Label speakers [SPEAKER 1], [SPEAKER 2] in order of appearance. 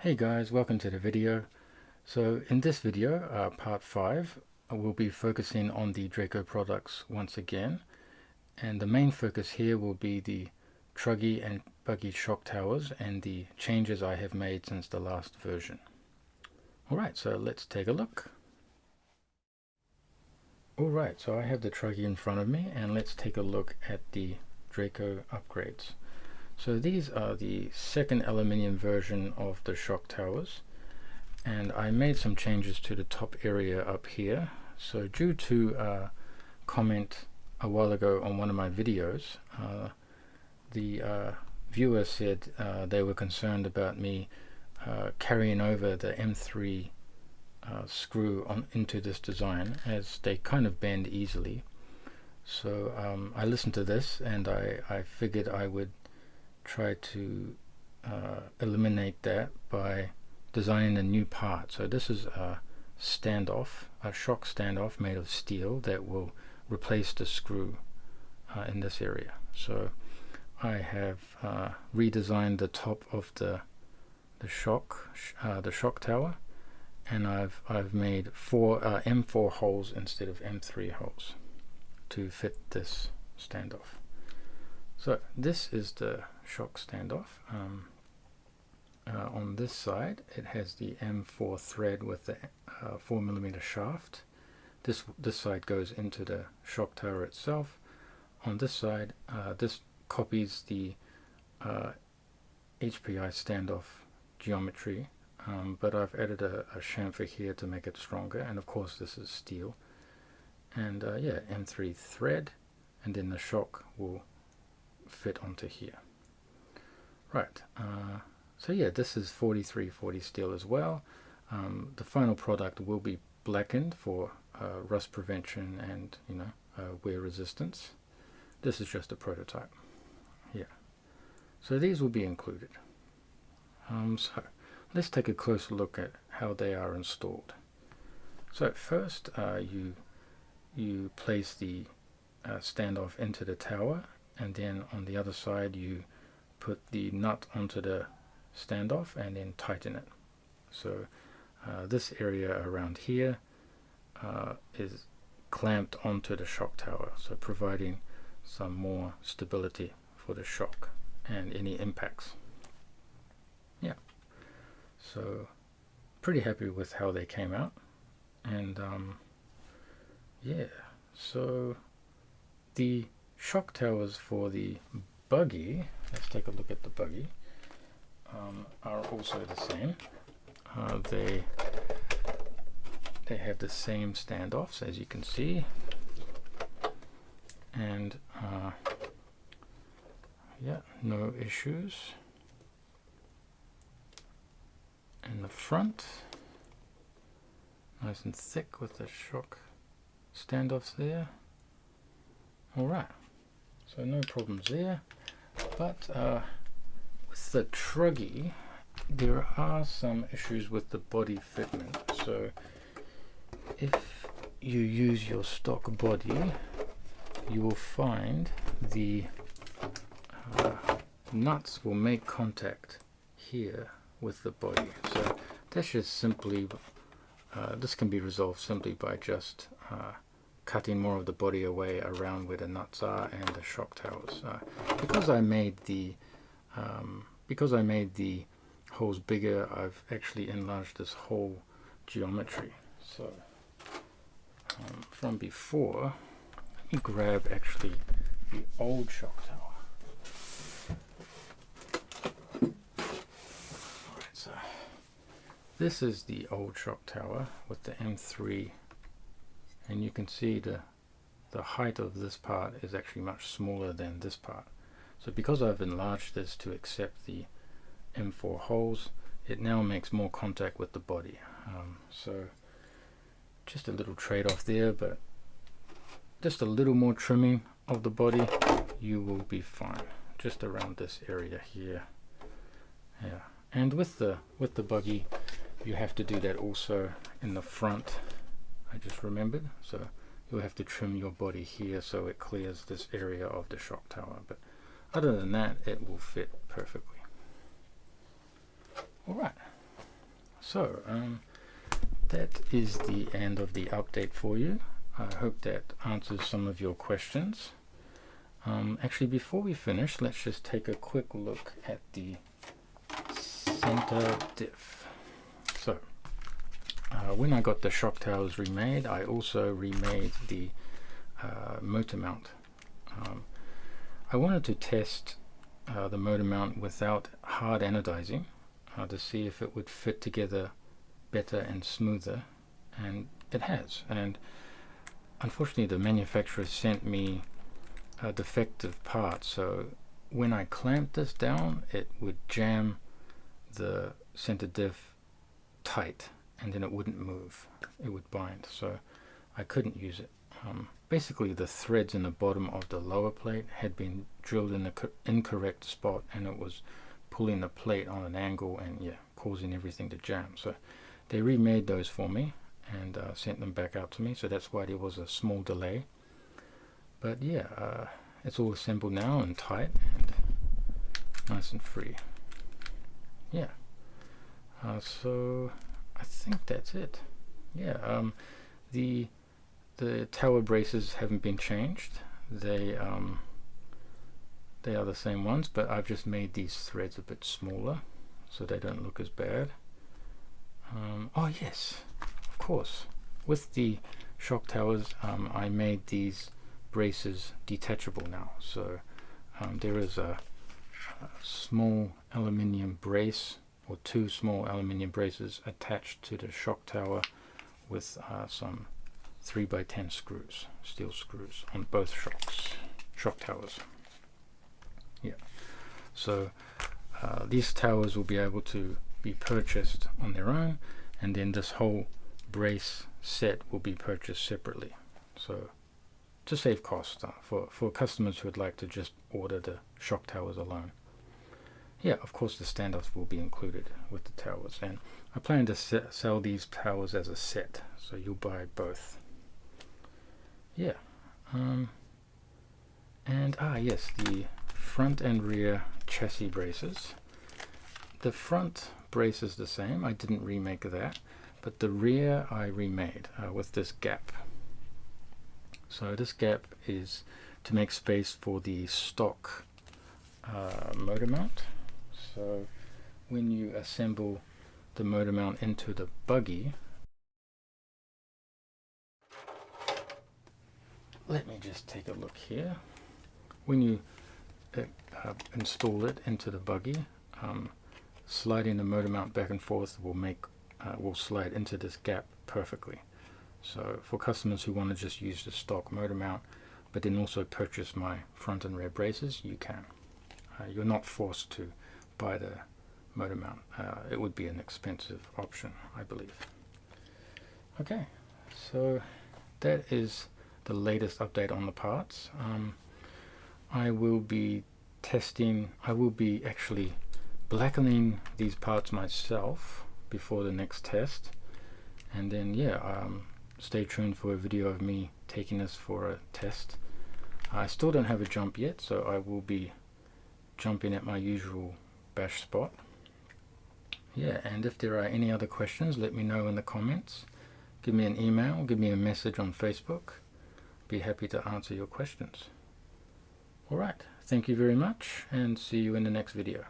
[SPEAKER 1] Hey guys, welcome to the video. So in this video, part 5, we'll be focusing on the Draco products once again. And the main focus here will be the Truggy and Buggy shock towers and the changes I have made since the last version. Alright, so let's take a look. Alright, so I have the Truggy in front of me and let's take a look at the Draco upgrades. So these are the second aluminium version of the shock towers, and I made some changes to the top area up here. So due to a comment a while ago on one of my videos, the viewer said they were concerned about me carrying over the M3 screw into this design, as they kind of bend easily. So I listened to this and I figured I would try to eliminate that by designing a new part. So this is a standoff, a shock standoff made of steel that will replace the screw in this area. So I have redesigned the top of the shock tower, and I've made four M4 holes instead of M3 holes to fit this standoff. So this is the shock standoff. On this side it has the M4 thread with the 4mm shaft. This side goes into the shock tower itself. On this side, this copies the HPI standoff geometry, but I've added a chamfer here to make it stronger, and of course this is steel. And yeah, M3 thread, and then the shock will fit onto here. Right, so yeah, this is 4340 steel as well. The final product will be blackened for rust prevention and wear resistance. This is just a prototype. Yeah, so these will be included. So let's take a closer look at how they are installed. So first you place the standoff into the tower, and then on the other side you put the nut onto the standoff and then tighten it. So this area around here is clamped onto the shock tower, so providing some more stability for the shock and any impacts. Yeah, so pretty happy with how they came out. And yeah, so the shock towers for the Buggy, let's take a look at the Buggy, are also the same. They have the same standoffs, as you can see, and yeah, no issues. In the front, nice and thick with the shock standoffs there. Alright, so no problems there. But with the Truggy, there are some issues with the body fitment. So if you use your stock body, you will find the nuts will make contact here with the body. So that's just simply this can be resolved simply by just cutting more of the body away around where the nuts are and the shock towers. Because I made the holes bigger, I've actually enlarged this whole geometry. So from before, let me grab actually the old shock tower. Alright, so this is the old shock tower with the M3, and you can see the height of this part is actually much smaller than this part. So because I've enlarged this to accept the M4 holes, it now makes more contact with the body. So just a little trade-off there, but just a little more trimming of the body, you will be fine. Just around this area here. Yeah, and with the Buggy, you have to do that also in the front. I just remembered, so you'll have to trim your body here so it clears this area of the shock tower, but other than that it will fit perfectly. Alright, So that is the end of the update for you. I hope that answers some of your questions. Actually, before we finish, let's just take a quick look at the center diff. So when I got the shock towers remade, I also remade the motor mount. I wanted to test the motor mount without hard anodizing to see if it would fit together better and smoother, and it has. And unfortunately, the manufacturer sent me a defective part, so when I clamped this down, it would jam the center diff tight, and then it wouldn't move, it would bind, so I couldn't use it. Basically, the threads in the bottom of the lower plate had been drilled in the incorrect spot, and it was pulling the plate on an angle and causing everything to jam. So they remade those for me and sent them back out to me, so that's why there was a small delay. But yeah, it's all assembled now and tight and nice and free. Yeah, so I think that's it. Yeah, the tower braces haven't been changed. They are the same ones, but I've just made these threads a bit smaller so they don't look as bad. Oh yes, of course, with the shock towers I made these braces detachable now, so there is a small aluminium brace, or two small aluminium braces attached to the shock tower with some 3x10 screws, steel screws on both shock towers. Yeah, so these towers will be able to be purchased on their own, and then this whole brace set will be purchased separately, so to save cost for customers who would like to just order the shock towers alone. Yeah, of course the standoffs will be included with the towers, and I plan to sell these towers as a set, so you'll buy both. Yeah, and yes, the front and rear chassis braces. The front brace is the same, I didn't remake that, but the rear I remade with this gap. So this gap is to make space for the stock motor mount. So when you assemble the motor mount into the buggy, let me just take a look here. When you install it into the buggy, sliding the motor mount back and forth will slide into this gap perfectly. So for customers who want to just use the stock motor mount but then also purchase my front and rear braces, you can. You're not forced to buy the motor mount. It would be an expensive option, I believe. Okay, so that is the latest update on the parts. I will be actually blackening these parts myself before the next test, and then stay tuned for a video of me taking this for a test. I still don't have a jump yet, so I will be jumping at my usual bash spot. Yeah, and if there are any other questions, let me know in the comments. Give me an email, give me a message on Facebook. Be happy to answer your questions. Alright, thank you very much, and see you in the next video.